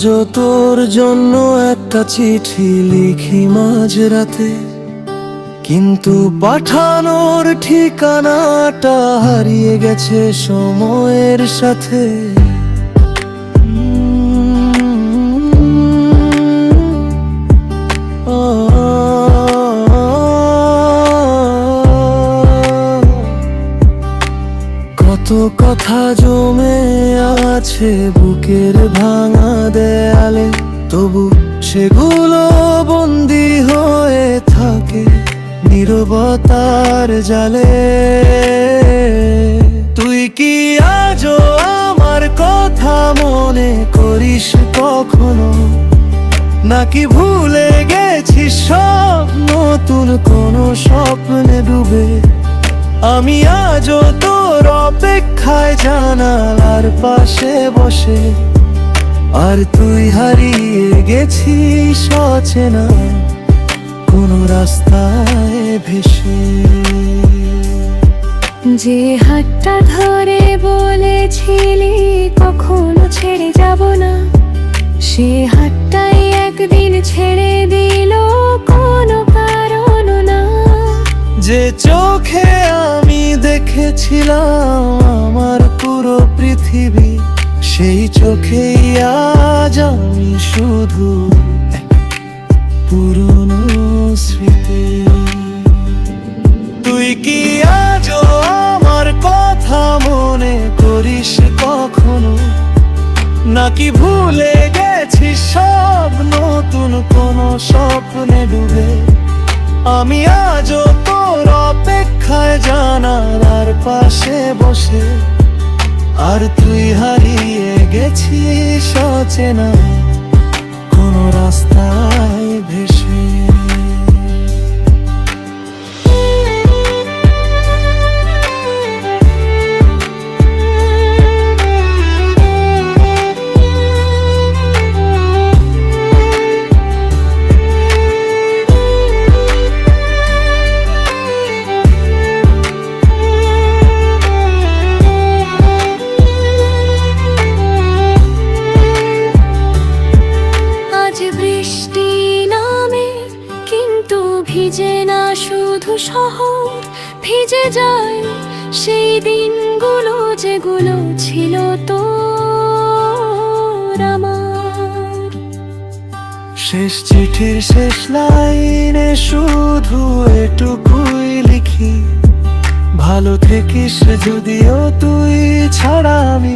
আজও তোর জন্য একটা চিঠি লিখি মাঝরাতে, কিন্তু পাঠানোর ঠিকানাটা হারিয়ে গেছে সময়ের সাথে। কত কথা জমে আছে বুকের ভাঙা দেয়ালে, তবু সেগুলো বন্দি হয়ে থাকে নীরবতার জালে। তুই কি আজও আমার কথা মনে করিস কখনো, নাকি ভুলে গেছিস সব নতুন কোনো স্বপ্নে ডুবে? আমি আজও তোর অপেক্ষায় জানালার পাশে বসে, আর তুই হারিয়ে গেছিস অচেনা কোনো রাস্তায় ভেসে। যে হাতটা ধরে বলেছিলি কখনো ছেড়ে যাব না, সে হাতটাই একদিন ছেড়ে দিল কোনো কারণ না। যে চোখে আমি দেখেছিলাম আমার পুরো পৃথিবী, সেই চোখেই আজ আমি শুধু পুরনো স্মৃতি। তুই কি আজও আমার কথা মনে করিস কখনো, নাকি ভুলে গেছিস সব নতুন কোনো স্বপ্নে ডুবে? আমি আজও তোর অপেক্ষায় জানালার পাশে বসে, আর তুই হারিয়ে গেছিস অচেনা কোনো রাস্তায় ভেসে। ভিজে না শুধু শহর, ভিজে যায় সেই দিনগুলো যেগুলো ছিল তোর আমার। শেষ চিঠির শেষ লাইনে শুধু এটুকুই লিখি, ভালো থাকিস যদিও তুই ছাড়া আমি